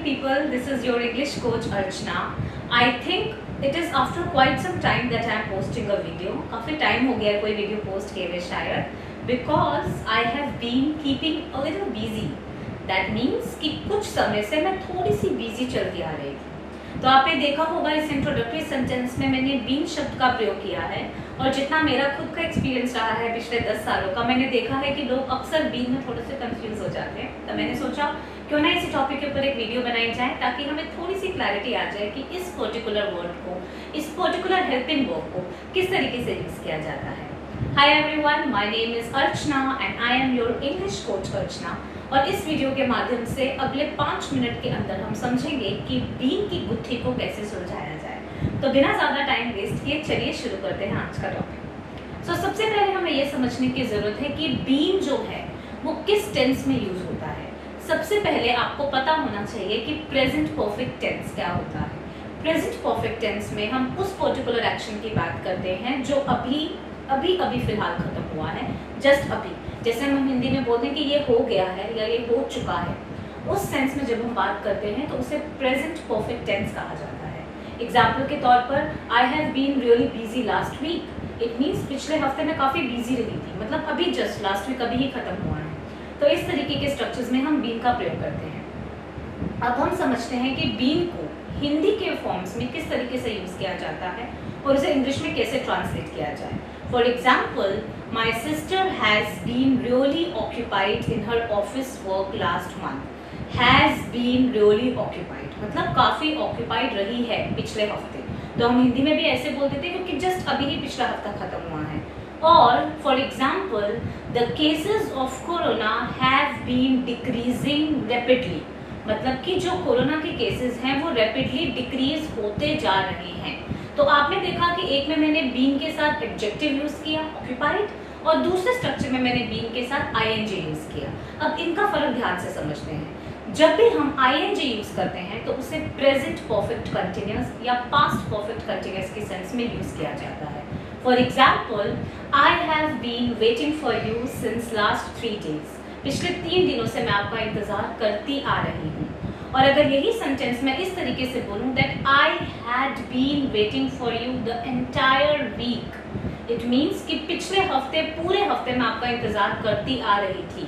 people, this is your English coach Archana. I think it is after quite some time that I am posting a video. काफ़ी time हो गया कोई video post किए हुए शायद, because I have been keeping a little busy. That means कि कुछ समय से मैं थोड़ी सी busy चलती आ रही थी. तो आपने देखा होगा इस इंट्रोडक्टरी सेंटेंस में मैंने बीन शब्द का प्रयोग किया है, और जितना मेरा खुद का एक्सपीरियंस रहा है पिछले 10 सालों का, मैंने देखा है कि लोग अक्सर बीन में थोड़े से कंफ्यूज हो जाते हैं. तो मैंने सोचा क्यों ना इसी टॉपिक के ऊपर एक वीडियो बनाई जाए ताकि हमें थोड़ी सी क्लैरिटी आ जाए कि इस पर्टिकुलर वर्ड को, इस पर्टिकुलर हेल्पिंग वर्ब को किस तरीके से यूज किया जाता है. Hi everyone, my name is Archana and I am your English coach Archana. और इस वीडियो के माध्यम से अगले 5 मिनट के अंदर हम समझेंगे कि बीन की गुत्थी को कैसे सुलझाया जाए. तो बिना ज़्यादा टाइम वेस्ट किए चलिए शुरू करते हैं आज का टॉपिक. सबसे पहले हमें यह समझने की ज़रूरत है कि बीन जो है वो किस टेंस में यूज होता है. सबसे पहले आपको पता होना चाहिए कि प्रेजेंट परफेक्ट टेंस क्या होता है. प्रेजेंट परफेक्ट टेंस में हम उस पर्टिकुलर एक्शन की बात करते हैं जो अभी फिलहाल खत्म हुआ है, जस्ट अभी. जैसे हम हिंदी में बोलते हैं कि ये हो गया है या ये हो चुका है, उस सेंस में जब हम बात करते हैं तो उसे प्रेजेंट परफेक्ट टेंस कहा जाता है. एग्जाम्पल के तौर पर, I have been really busy last week. It means पिछले हफ्ते में काफ़ी बिजी रही थी, मतलब अभी जस्ट लास्ट वीक अभी ही खत्म हुआ है. तो इस तरीके के स्ट्रक्चर्स में हम बीन का प्रयोग करते हैं. अब हम समझते हैं कि बीन को हिंदी के फॉर्म्स में किस तरीके से यूज किया जाता है और उसे इंग्लिश में कैसे ट्रांसलेट किया जाए. For example, my sister has been really occupied in her office work last month. Has been really occupied मतलब काफी ऑक्यूपाइड रही है पिछले हफ्ते. तो हम हिंदी में भी ऐसे बोलते थे क्योंकि जस्ट अभी ही पिछला हफ्ता खत्म हुआ है. और for example, the cases of corona have been decreasing rapidly मतलब कि जो कोरोना के केसेस हैं वो रैपिडली डिक्रीज होते जा रहे हैं. तो आपने देखा कि एक में मैंने बीन के साथ एडजेक्टिव यूज किया ऑक्यूपाइड, और दूसरे स्ट्रक्चर में मैंने बीन के साथ आईएनजी यूज किया. अब इनका फर्क ध्यान से समझते हैं. जब भी हम आईएनजी यूज करते हैं तो उसे प्रेजेंट परफेक्ट कंटिन्यूअस या पास्ट परफेक्ट कंटिन्यूअस के सेंस में यूज किया जाता है. For example, I have been waiting for you since last 3 days. पिछले 3 दिनों से मैं आपका इंतजार करती आ रही हूँ. और अगर यही सेंटेंस मैं इस तरीके से बोलूँ that I had been waiting for you the entire week, it means कि पिछले हफ्ते पूरे हफ्ते में आपका इंतजार करती आ रही थी.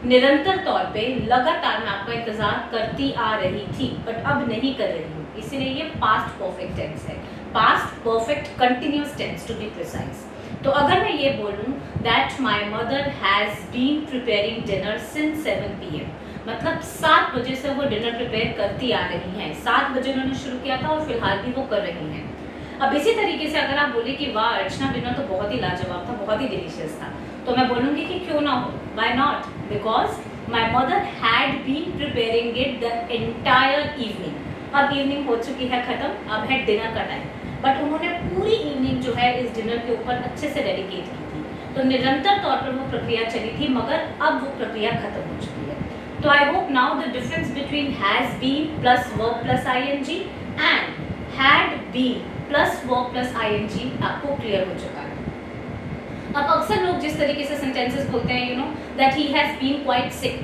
निरंतर तौर पे लगातार मैं आपका इंतजार करती आ रही थी, बट अब नहीं कर रही हूँ. इसीलिए ये पास्ट परफेक्ट टेंस है, past perfect continuous tense to be precise. तो अगर मैं ये बोलूँ that my mother has been preparing dinner since 7 PM मतलब 7 बजे से वो डिनर प्रिपेयर करती आ रही हैं. 7 बजे उन्होंने शुरू किया था और फिलहाल भी वो कर रही हैं. अब इसी तरीके से अगर आप बोले कि वाह अर्चना, डिनर तो बहुत ही लाजवाब था, बहुत ही डिलीशियस था, तो मैं बोलूँगी कि क्यों ना हो, why not, because my mother had been preparing it the entire evening. अब इवनिंग हो चुकी है खत्म, अब है डिनर का टाइम, बट उन्होंने पूरी इवनिंग जो है इस डिनर के ऊपर अच्छे से डेडिकेट की थी. तो निरंतर तौर पर वो प्रक्रिया चली थी, मगर अब वो प्रक्रिया खत्म हो चुकी है. तो I hope now the difference between has been plus verb plus ING and had been plus verb plus ING आपको क्लियर हो चुका है. अब अक्सर लोग जिस तरीके से सेंटेंसेस बोलते हैं, you know that he has been quite sick,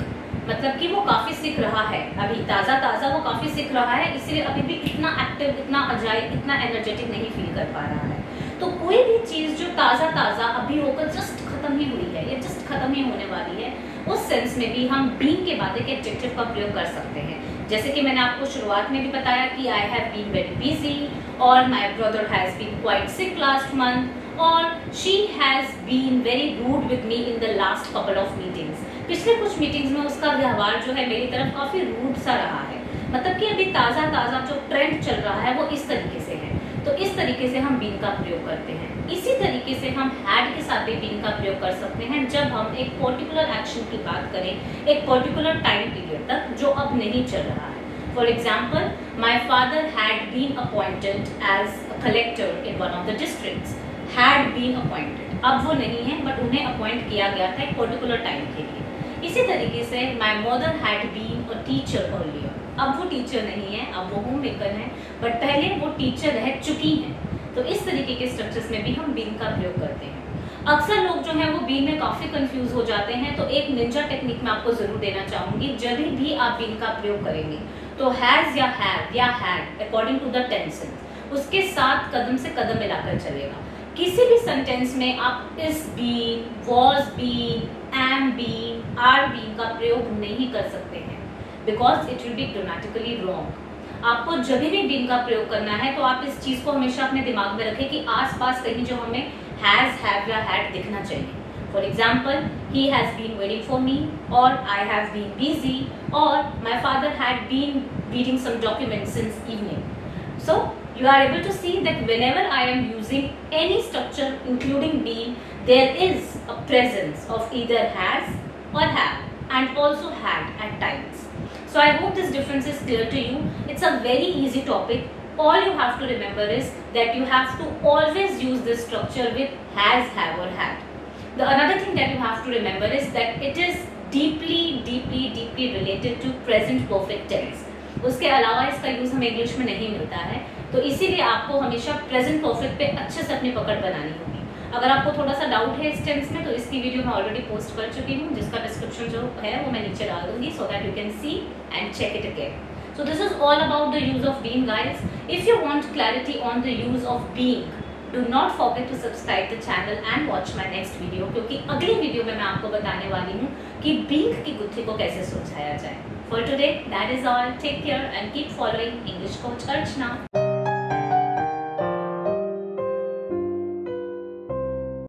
मतलब कि वो काफ़ी सिक रहा है, अभी ताज़ा वो काफ़ी सिक रहा है, इसलिए अभी भी इतना एक्टिव, इतना अजाइब, इतना एनर्जेटिक नहीं फील कर पा रहा है. तो कोई भी चीज़ जो ताज़ा अभी होकर जस्ट खत्म ही हुई है या जस्ट खत्म ही होने वाली है, उस सेंस में भी हम बीन के बाद एक एडजेक्टिव का प्रयोग कर सकते हैं. जैसे कि मैंने आपको शुरुआत में भी बताया कि I have been very busy, और my brother has been quite sick last month, और she has been very rude with me in the last couple of meetings. पिछले कुछ मीटिंग्स में उसका व्यवहार जो है मेरी तरफ काफ़ी रूड सा रहा है. मतलब कि अभी ताज़ा जो ट्रेंड चल रहा है वो इस तरीके से है. तो इस तरीके से हम बीन का प्रयोग करते हैं. इसी तरीके से हम हैड के साथ भी बीन का प्रयोग कर सकते हैं जब हम एक पर्टिकुलर एक्शन की बात करें एक पर्टिकुलर टाइम पीरियड तक जो अब नहीं चल रहा है. For example, my father had been appointed as a collector in one of the districts. Had been appointed, अब वो नहीं है बट उन्हें अपॉइंट किया गया था एक पर्टिकुलर टाइम के लिए. इसी तरीके से my mother had been a teacher earlier, अब वो टीचर नहीं है, अब वो होम मेकर है, बट पहले वो टीचर रह चुकी हैं. तो इस तरीके के स्ट्रक्चर्स में भी हम बीन का प्रयोग करते हैं. अक्सर लोग जो है वो बीइंग में काफी कंफ्यूज हो जाते हैं, तो एक निंजा टेक्निक मैं आपको जरूर देना चाहूंगी। जब भी आप बीइंग का प्रयोग करेंगे तो हैज या हैव या had according to the tenses उसके साथ कदम से कदम मिलाकर चलेगा। किसी भी सेंटेंस में आप is been, was been, am been, are been का प्रयोग नहीं कर सकते हैं, because it will be grammatically wrong. आपको जब भी बीन का प्रयोग करना है तो आप इस चीज को हमेशा अपने दिमाग में रखें कि आसपास कहीं जो हमें हैज, हैव या हैड दिखना चाहिए। For example, he has been waiting for me, or I have been busy, or my father had been reading some documents since evening. So you are able to see that whenever I am using any structure including been, there is a presence of either has or have, and also had at times. So I hope this difference is clear to you. It's a very easy topic. All you have to remember is that you have to always use this structure with has, have or had. The another thing that you have to remember is that it is deeply related to present perfect tense. उसके अलावा इसका use हमें English में नहीं मिलता है, तो इसीलिए आपको हमेशा प्रेजेंट परफेक्ट पे अच्छे से अपनी पकड़ बनानी होगी। अगर आपको थोड़ा सा डाउट है इस टेंस में तो इसकी वीडियो मैं ऑलरेडी पोस्ट कर चुकी हूँ, जिसका डिस्क्रिप्शन जो है वो मैं नीचे डाल दूंगी, so that you can see and check it again. So this is all about the use of being, guys. If you want clarity on the use of being, do not forget to subscribe the channel and watch my next video, क्योंकि अगली video में मैं आपको बताने वाली हूँ कि being की गुत्थी को कैसे सुलझाया जाए। For today, that is all. Take care and keep following English Coach Archana.